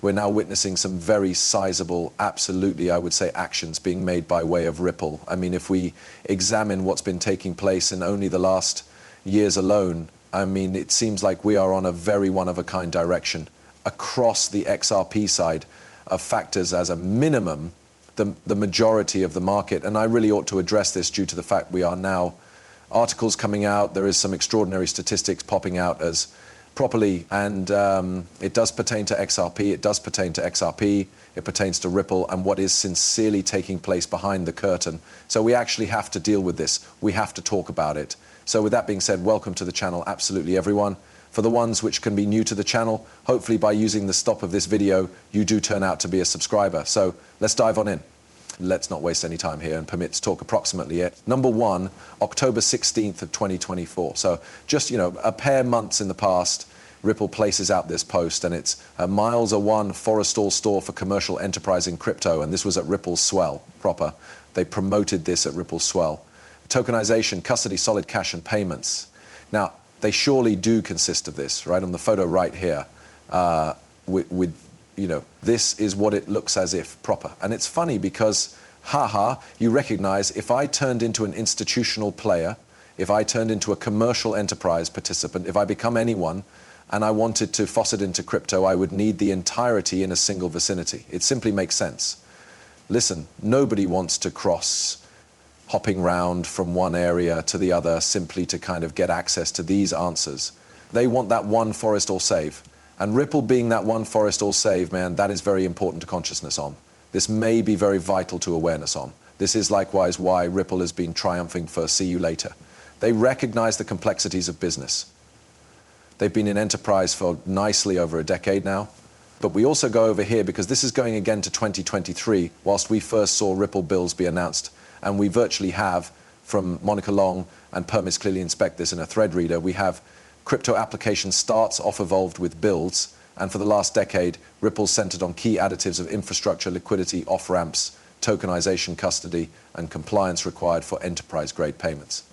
we're now witnessing some very sizable, absolutely, I would say, actions being made by way of Ripple. I mean, if we examine what's been taking place in only the last years alone, I mean, it seems like we are on a very one-of-a-kind direction across the XRP side of factors as a minimum, the majority of the market. And I really ought to address this due to the fact we are now articles coming out. There is some extraordinary statistics popping out as properly, and it does pertain to XRP, it does pertain to XRP, it pertains to Ripple and what is sincerely taking place behind the curtain. So we actually have to deal with this. We have to talk about it. So with that being said, welcome to the channel, absolutely everyone. For the ones which can be new to the channel, hopefully by using the stop of this video, you do turn out to be a subscriber. So let's dive on in. Let's not waste any time here and permit to talk approximately it. Number one, October 16th of 2024. So just, a pair months in the past, Ripple places out this post, and it's miles are one Forestall store for commercial enterprise in crypto. And this was at Ripple's swell proper. They promoted this at Ripple's swell. Tokenization, custody, solid cash and payments. Now, they surely do consist of this, right? On the photo right here, this is what it looks as if proper. And it's funny because, you recognize if I turned into an institutional player, if I turned into a commercial enterprise participant, if I become anyone and I wanted to faucet into crypto, I would need the entirety in a single vicinity. It simply makes sense. Listen, nobody wants to cross hopping round from one area to the other simply to kind of get access to these answers. They want that one forest or save. And Ripple being that one forest or save, man, that is very important to consciousness on. This may be very vital to awareness on. This is likewise why Ripple has been triumphing for see you later. They recognize the complexities of business. They've been in enterprise for nicely over a decade now. But we also go over here because this is going again to 2023, whilst we first saw Ripple bills be announced. And we virtually have, from Monica Long and Permits Clearly Inspect this in a thread reader, we have crypto application starts off evolved with builds. And for the last decade, Ripple's centered on key additives of infrastructure, liquidity, off-ramps, tokenization, custody, and compliance required for enterprise-grade payments.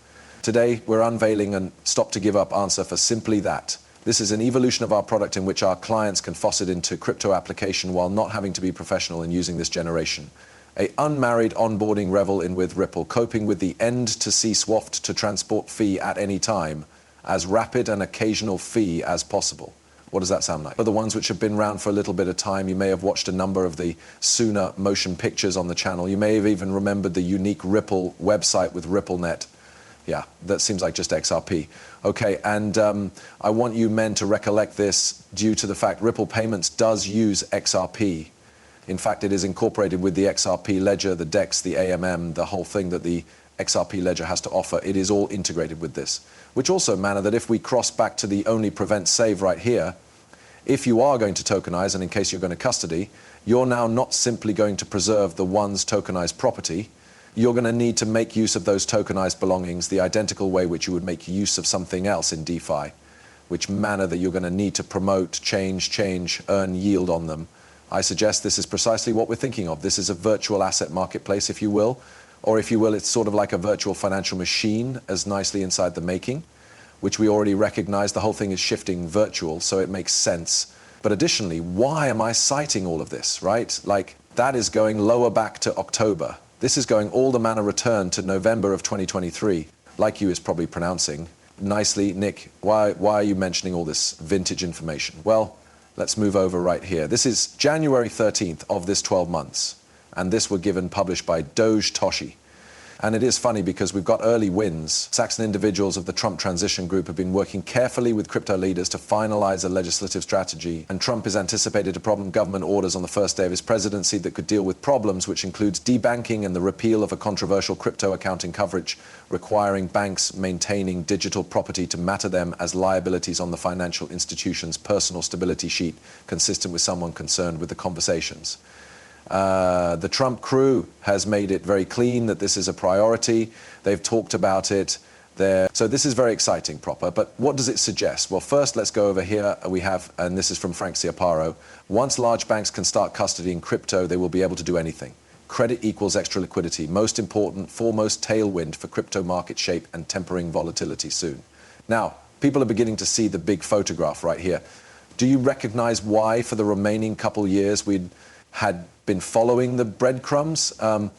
Today, we're unveiling a stop to give up answer for simply that. This is an evolution of our product in which our clients can faucet into crypto application while not having to be professional in using this generation. A unmarried onboarding revel in with Ripple, coping with the end to see swaft to transport fee at any time, as rapid and occasional fee as possible. What does that sound like? For the ones which have been around for a little bit of time, you may have watched a number of the sooner motion pictures on the channel. You may have even remembered the unique Ripple website with RippleNet. Yeah, that seems like just XRP. Okay, and I want you men to recollect this due to the fact Ripple Payments does use XRP. In fact, it is incorporated with the XRP ledger, the DEX, the AMM, the whole thing that the XRP ledger has to offer. It is all integrated with this, which also manner that if we cross back to the only prevent save right here, if you are going to tokenize, and in case you're going to custody, you're now not simply going to preserve the one's tokenized property. You're going to need to make use of those tokenized belongings the identical way which you would make use of something else in DeFi, which manner that you're going to need to promote, change, earn yield on them. I suggest this is precisely what we're thinking of. This is a virtual asset marketplace, if you will, or if you will, it's sort of like a virtual financial machine as nicely inside the making, which we already recognize. The whole thing is shifting virtual, so it makes sense. But additionally, why am I citing all of this, right? Like, that is going lower back to October. This is going all the manner return to November of 2023, like you is probably pronouncing. Nicely, Nick, why are you mentioning all this vintage information? Well, let's move over right here. This is January 13th of this 12 months. And this were published by Doge Toshi. And it is funny because we've got early wins. Saxon individuals of the Trump transition group have been working carefully with crypto leaders to finalize a legislative strategy. And Trump is anticipated to prompt government orders on the first day of his presidency that could deal with problems, which includes debanking and the repeal of a controversial crypto accounting coverage requiring banks maintaining digital property to matter them as liabilities on the financial institution's personal stability sheet, consistent with someone concerned with the conversations. The Trump crew has made it very clean that this is a priority. They've talked about it there. So this is very exciting proper. But what does it suggest? Well, first, let's go over here. We have, and this is from Frank Ciaparo, once large banks can start custodying crypto, they will be able to do anything. Credit equals extra liquidity. Most important, foremost tailwind for crypto market shape and tempering volatility soon. Now, people are beginning to see the big photograph right here. Do you recognize why for the remaining couple years we had been following the breadcrumbs? And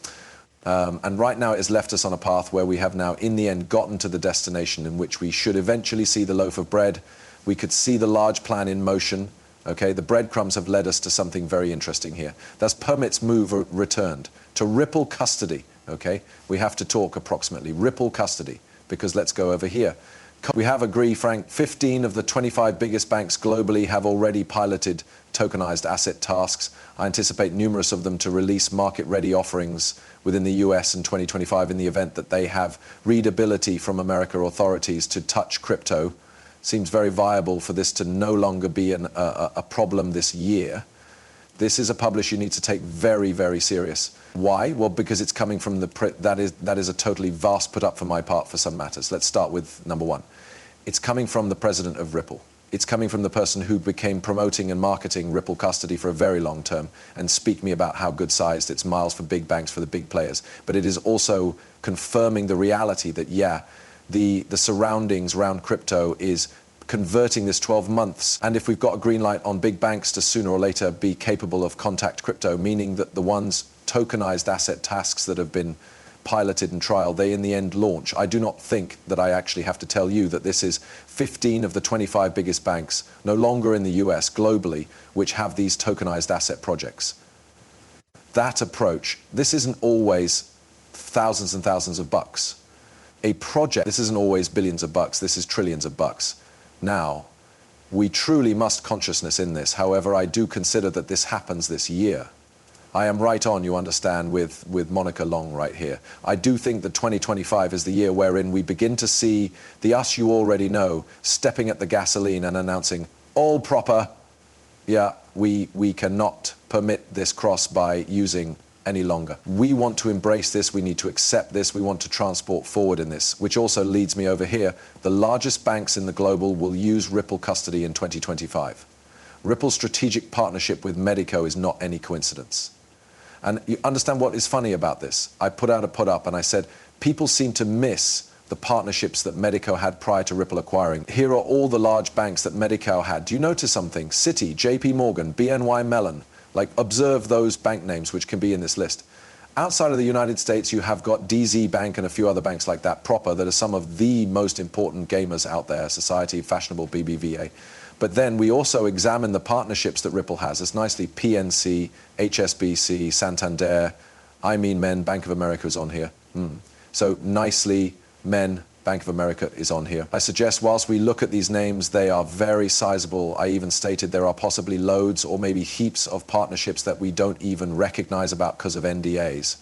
right now it has left us on a path where we have now in the end gotten to the destination in which we should eventually see the loaf of bread. We could see the large plan in motion. Okay, the breadcrumbs have led us to something very interesting here. That's permits move returned to Ripple custody. Okay, we have to talk approximately Ripple custody, because let's go over here. We have agreed, Frank, 15 of the 25 biggest banks globally have already piloted tokenized asset tasks. I anticipate numerous of them to release market-ready offerings within the US in 2025 in the event that they have readability from American authorities to touch crypto. Seems very viable for this to no longer be a problem this year. This is a publish you need to take very, very serious. Why? Well, because it's coming from that is a totally vast put up for my part for some matters. Let's start with number one. It's coming from the president of Ripple. It's coming from the person who became promoting and marketing Ripple custody for a very long term and speak me about how good sized it's miles for big banks, for the big players. But it is also confirming the reality that, yeah, the surroundings around crypto is converting this 12 months. And if we've got a green light on big banks to sooner or later be capable of contact crypto, meaning that the ones tokenized asset tasks that have been piloted and trialed, they in the end launch. I do not think that I actually have to tell you that this is 15 of the 25 biggest banks, no longer in the US, globally, which have these tokenized asset projects. That approach, this isn't always thousands and thousands of bucks. A project, this isn't always billions of bucks, this is trillions of bucks. Now, we truly must consciousness in this. However, I do consider that this happens this year. I am right on, you understand, with Monica Long right here. I do think that 2025 is the year wherein we begin to see the us you already know stepping at the gasoline and announcing, all proper, yeah, we cannot permit this cross by using any longer. We want to embrace this, we need to accept this, we want to transport forward in this, which also leads me over here. The largest banks in the global will use Ripple custody in 2025. Ripple's strategic partnership with Medico is not any coincidence. And you understand what is funny about this? I put out a put up and I said, people seem to miss the partnerships that Medico had prior to Ripple acquiring. Here are all the large banks that Medico had. Do you notice something? Citi, JP Morgan, BNY Mellon. Like, observe those bank names which can be in this list. Outside of the United States, you have got DZ Bank and a few other banks like that proper that are some of the most important gamers out there, Society, Fashionable, BBVA. But then we also examine the partnerships that Ripple has. It's nicely PNC, HSBC, Santander, I mean men, Bank of America is on here. So nicely, men, Bank of America is on here. I suggest whilst we look at these names, they are very sizable. I even stated there are possibly loads or maybe heaps of partnerships that we don't even recognize about because of NDAs.